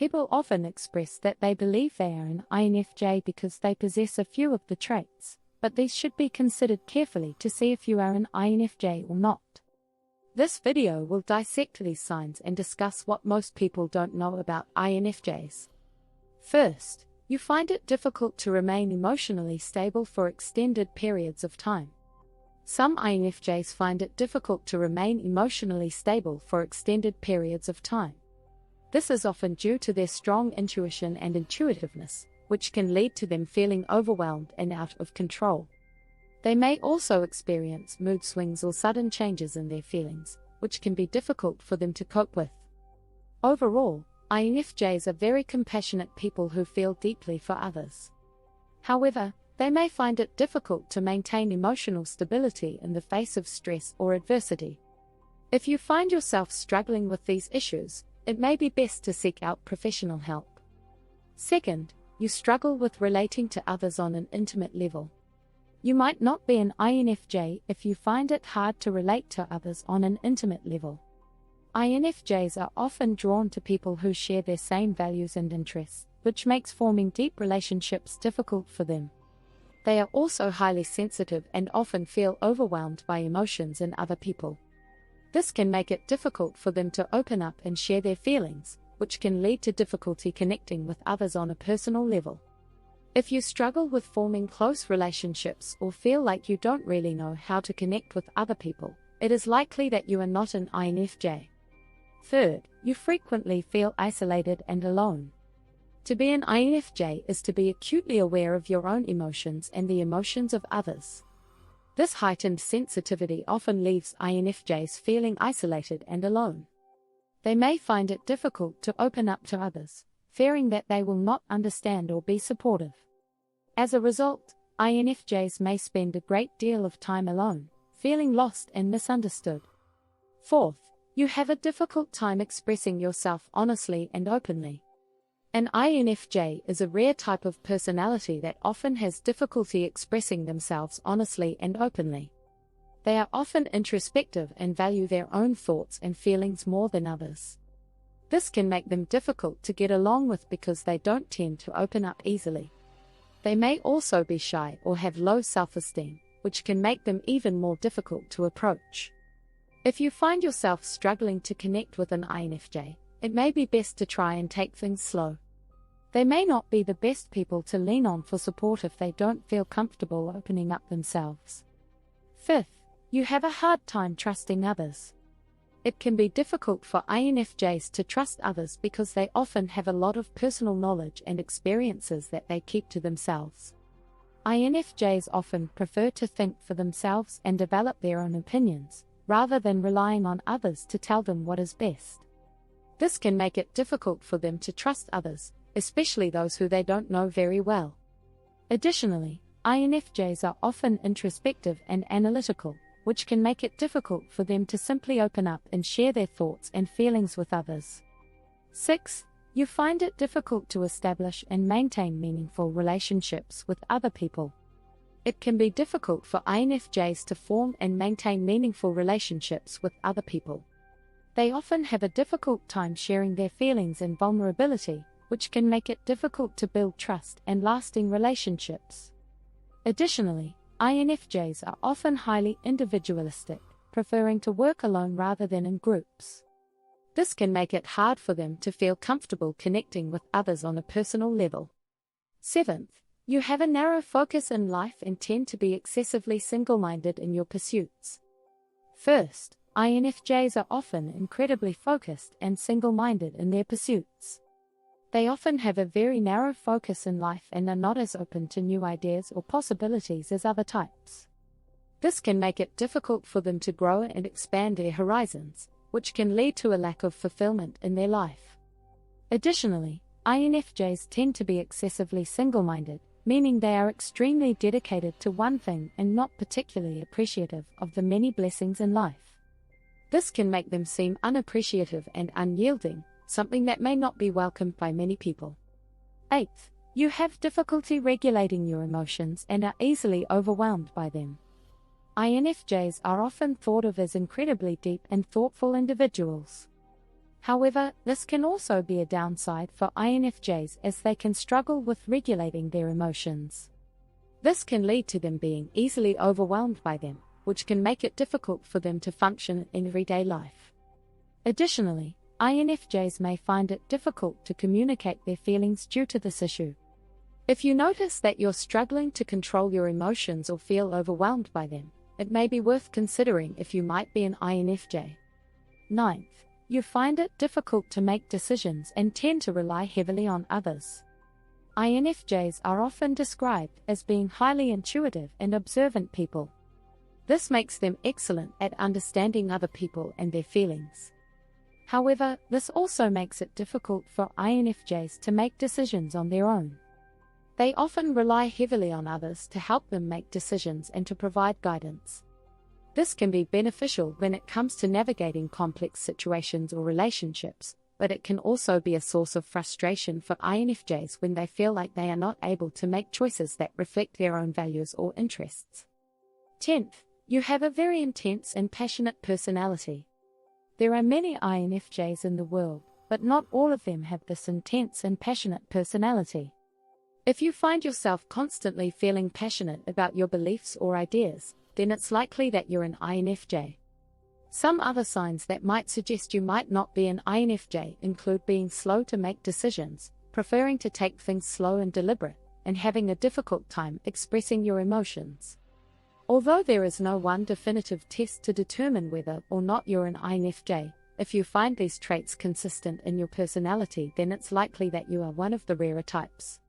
People often express that they believe they are an INFJ because they possess a few of the traits, but these should be considered carefully to see if you are an INFJ or not. This video will dissect these signs and discuss what most people don't know about INFJs. First, you find it difficult to remain emotionally stable for extended periods of time. Some INFJs find it difficult to remain emotionally stable for extended periods of time. This is often due to their strong intuition and intuitiveness, which can lead to them feeling overwhelmed and out of control. They may also experience mood swings or sudden changes in their feelings, which can be difficult for them to cope with. Overall, INFJs are very compassionate people who feel deeply for others. However, they may find it difficult to maintain emotional stability in the face of stress or adversity. If you find yourself struggling with these issues, it may be best to seek out professional help. Second, you struggle with relating to others on an intimate level. You might not be an INFJ if you find it hard to relate to others on an intimate level. INFJs are often drawn to people who share their same values and interests, which makes forming deep relationships difficult for them. They are also highly sensitive and often feel overwhelmed by emotions in other people. This can make it difficult for them to open up and share their feelings, which can lead to difficulty connecting with others on a personal level. If you struggle with forming close relationships or feel like you don't really know how to connect with other people, it is likely that you are not an INFJ. Third, you frequently feel isolated and alone. To be an INFJ is to be acutely aware of your own emotions and the emotions of others. This heightened sensitivity often leaves INFJs feeling isolated and alone. They may find it difficult to open up to others, fearing that they will not understand or be supportive. As a result, INFJs may spend a great deal of time alone, feeling lost and misunderstood. Fourth, you have a difficult time expressing yourself honestly and openly. An INFJ is a rare type of personality that often has difficulty expressing themselves honestly and openly. They are often introspective and value their own thoughts and feelings more than others. This can make them difficult to get along with because they don't tend to open up easily. They may also be shy or have low self-esteem, which can make them even more difficult to approach. If you find yourself struggling to connect with an INFJ, it may be best to try and take things slow. They may not be the best people to lean on for support if they don't feel comfortable opening up themselves. Fifth, you have a hard time trusting others. It can be difficult for INFJs to trust others because they often have a lot of personal knowledge and experiences that they keep to themselves. INFJs often prefer to think for themselves and develop their own opinions, rather than relying on others to tell them what is best. This can make it difficult for them to trust others, especially those who they don't know very well. Additionally, INFJs are often introspective and analytical, which can make it difficult for them to simply open up and share their thoughts and feelings with others. 6. You find it difficult to establish and maintain meaningful relationships with other people. It can be difficult for INFJs to form and maintain meaningful relationships with other people. They often have a difficult time sharing their feelings and vulnerability, which can make it difficult to build trust and lasting relationships. Additionally, INFJs are often highly individualistic, preferring to work alone rather than in groups. This can make it hard for them to feel comfortable connecting with others on a personal level. 7th, you have a narrow focus in life and tend to be excessively single-minded in your pursuits. First, INFJs are often incredibly focused and single-minded in their pursuits. They often have a very narrow focus in life and are not as open to new ideas or possibilities as other types. This can make it difficult for them to grow and expand their horizons, which can lead to a lack of fulfillment in their life. Additionally, INFJs tend to be excessively single-minded, meaning they are extremely dedicated to one thing and not particularly appreciative of the many blessings in life. This can make them seem unappreciative and unyielding, something that may not be welcomed by many people. 8th, you have difficulty regulating your emotions and are easily overwhelmed by them. INFJs are often thought of as incredibly deep and thoughtful individuals. However, this can also be a downside for INFJs as they can struggle with regulating their emotions. This can lead to them being easily overwhelmed by them, which can make it difficult for them to function in everyday life. Additionally, INFJs may find it difficult to communicate their feelings due to this issue. If you notice that you're struggling to control your emotions or feel overwhelmed by them, it may be worth considering if you might be an INFJ. 9th, you find it difficult to make decisions and tend to rely heavily on others. INFJs are often described as being highly intuitive and observant people. This makes them excellent at understanding other people and their feelings. However, this also makes it difficult for INFJs to make decisions on their own. They often rely heavily on others to help them make decisions and to provide guidance. This can be beneficial when it comes to navigating complex situations or relationships, but it can also be a source of frustration for INFJs when they feel like they are not able to make choices that reflect their own values or interests. 10th, you have a very intense and passionate personality. There are many INFJs in the world, but not all of them have this intense and passionate personality. If you find yourself constantly feeling passionate about your beliefs or ideas, then it's likely that you're an INFJ. Some other signs that might suggest you might not be an INFJ include being slow to make decisions, preferring to take things slow and deliberate, and having a difficult time expressing your emotions. Although there is no one definitive test to determine whether or not you're an INFJ, if you find these traits consistent in your personality, then it's likely that you are one of the rarer types.